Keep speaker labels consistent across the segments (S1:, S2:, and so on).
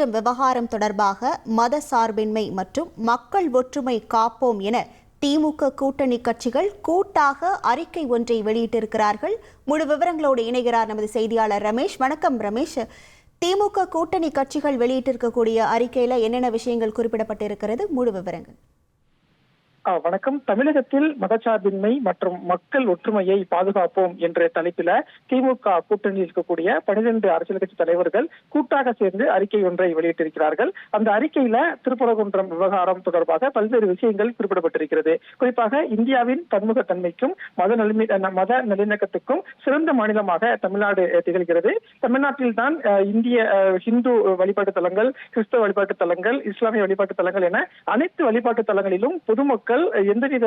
S1: திருப்பரங்குன்றம் விவகாரம் தொடர்பாக மத சார்பின்மை மற்றும் மக்கள் ஒற்றுமை காப்போம் என திமுக கூட்டணி கட்சிகள் கூட்டாக அறிக்கை ஒன்றை வெளியிட்டிருக்கிறார்கள். முழு விவரங்களோடு இணைகிறார் நமது செய்தியாளர் ரமேஷ். வணக்கம் ரமேஷ். திமுக கூட்டணி கட்சிகள் வெளியிட்டிருக்கக்கூடிய அறிக்கையில என்னென்ன விஷயங்கள் குறிப்பிடப்பட்டிருக்கிறது? முழு விவரங்கள்.
S2: வணக்கம். தமிழகத்தில் மதச்சார்பின்மை மற்றும் மக்கள் ஒற்றுமையை பாதுகாப்போம் என்ற தலைப்பில திமுக கூட்டணியில் இருக்கக்கூடிய 12 அரசியல் கட்சி தலைவர்கள் கூட்டாக சேர்ந்து அறிக்கை ஒன்றை வெளியிட்டிருக்கிறார்கள். அந்த அறிக்கையில திருப்பரங்குன்றம் விவகாரம் தொடர்பாக பல்வேறு விஷயங்கள் குறிப்பிடப்பட்டிருக்கிறது. குறிப்பாக இந்தியாவின் பன்முகத்தன்மைக்கும் மத நல்லிணக்கத்துக்கும் சிறந்த மாநிலமாக தமிழ்நாடு திகழ்கிறது. தமிழ்நாட்டில் தான் இந்திய ஹிந்து வழிபாட்டு தலங்கள், கிறிஸ்தவ வழிபாட்டு தலங்கள், இஸ்லாமிய வழிபாட்டு தலங்கள் என அனைத்து வழிபாட்டு தலங்களிலும் பொதுமக்கள் எந்தவித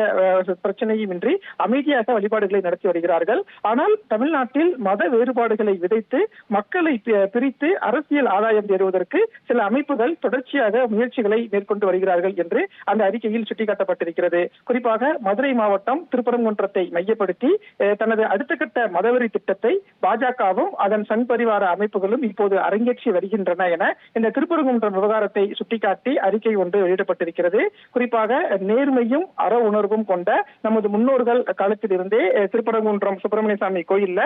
S2: பிரச்சனையும் இன்றி அமைதியாக வழிபாடுகளை நடத்தி வருகிறார்கள். ஆனால் தமிழ்நாட்டில் மத வேறுபாடுகளை விதைத்து மக்களை பிரித்து அரசியல் ஆதாயம் தேடுவதற்கு சில அமைப்புகள் தொடர்ச்சியாக முயற்சிகளை மேற்கொண்டு வருகிறார்கள் என்று அந்த அறிக்கையில் சுட்டிக்காட்டப்பட்டிருக்கிறது. குறிப்பாக மதுரை மாவட்டம் திருப்பரங்குன்றத்தை மையப்படுத்தி தனது அடுத்த கட்ட மதவெறி திட்டத்தை பாஜகவும் அதன் சங் பரிவார அமைப்புகளும் இப்போது அரங்கேற்றி வருகின்றன என இந்த திருப்பரங்குன்றம் விவகாரத்தை சுட்டிக்காட்டி அறிக்கை ஒன்று வெளியிடப்பட்டிருக்கிறது. குறிப்பாக நேர்மையும் அற உணர்வும் கொண்ட நமது முன்னோர்கள் காலத்தில் இருந்தே திருப்பரங்குன்றம் சுப்பிரமணிய சாமி கோயில்ல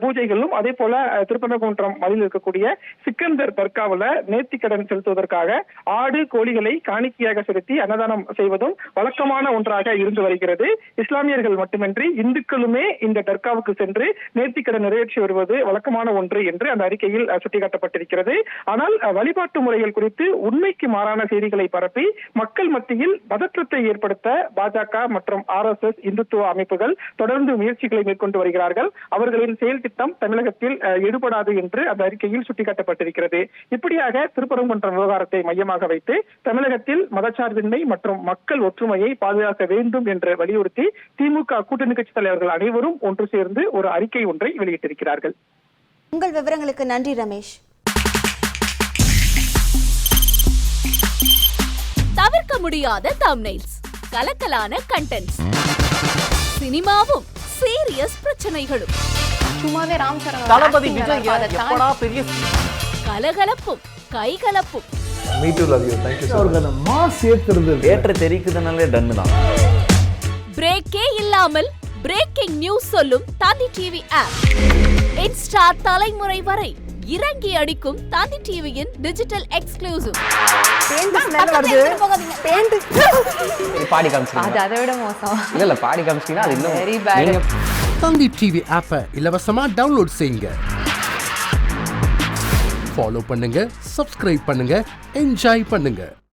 S2: பூஜைகளும், அதே போல திருப்பரங்குன்றம் மலையில் இருக்கக்கூடிய சிக்கந்தர் தர்காவில் நேர்த்திக்கடன் செலுத்துவதற்காக ஆடு கோழிகளை காணிக்கையாக செலுத்தி அன்னதானம் செய்வதும் வழக்கமான ஒன்றாக இருந்து வருகிறது. இஸ்லாமியர்கள் மட்டுமின்றி இந்துக்களுமே இந்த தர்காவுக்கு சென்று நேர்த்திக்கடன் நிறைவேற்றி வருவது வழக்கமான ஒன்று என்று அந்த அறிக்கையில் சுட்டிக்காட்டப்பட்டிருக்கிறது. ஆனால் வழிபாட்டு முறைகள் குறித்து உண்மைக்கு மாறான செய்திகளை பரப்பி மக்கள் மத்தியில் பதற்றத்தை ஏற்படுத்த பாஜக மற்றும் RSS இந்துத்துவ அமைப்புகள் தொடர்ந்து முயற்சிகளை மேற்கொண்டு வருகிறார்கள். அவர்களின் செயல் திட்டம் தமிழகத்தில் எடுபடாது என்று அந்த அறிக்கையில் சுட்டிக்காட்டப்பட்டிருக்கிறது. இப்படியாக திருப்பரங்குன்றம் விவகாரத்தை மையமாக வைத்து தமிழகத்தில் மதச்சார்பின்மை மற்றும் மக்கள் ஒற்றுமையை பாதுகாக்க வேண்டும் என்று வலியுறுத்தி திமுக கூட்டணி கட்சி தலைவர்கள் அனைவரும் ஒன்று சேர்ந்து ஒரு அறிக்கை ஒன்றை வெளியிட்டிருக்கிறார்கள்.
S1: உங்கள் விவரங்களுக்கு நன்றி ரமேஷ்.
S3: தவிர்க்க முடியாத தம்ப்நெயில்ஸ், கலக்கலான கண்டென்ட்ஸ், சினிமாவும் சீரியஸ் பிரச்சனைகளும்,
S4: சும்மாவே ராம்சரண்
S5: தளபதி விஜய் எப்படா பெரிய
S3: கலகலப்பும் கைகலப்பும்.
S5: Me too love you. Thank you
S6: அவர்களை மாஸ் ஏத்துறது
S5: ஏற்ற தெரிக்குதுனாலே டன் தான்.
S3: பிரேக்கே இல்லாமல் பிரேக்கிங் நியூஸ் சொல்லும் தந்தி டிவி ஆப். இன்ஸ்டா தலைமுறை வரை இறங்கி அடிக்கும் தந்தி டிவியின் டிஜிட்டல் எக்ஸ்க்ளூசிவ்.
S5: பாடி காமிச்சீங்க,
S4: அது அதை விட மோசம்.
S5: இல்ல பாடி காமிச்சீங்கன்னா அது இன்னும்
S4: வெரி பேட்.
S6: தந்தி டிவி ஆப்பை இலவசமா டவுன்லோட் செய்யுங்க. ஃபாலோ பண்ணுங்க, சப்ஸ்கிரைப் பண்ணுங்க, என்ஜாய் பண்ணுங்க.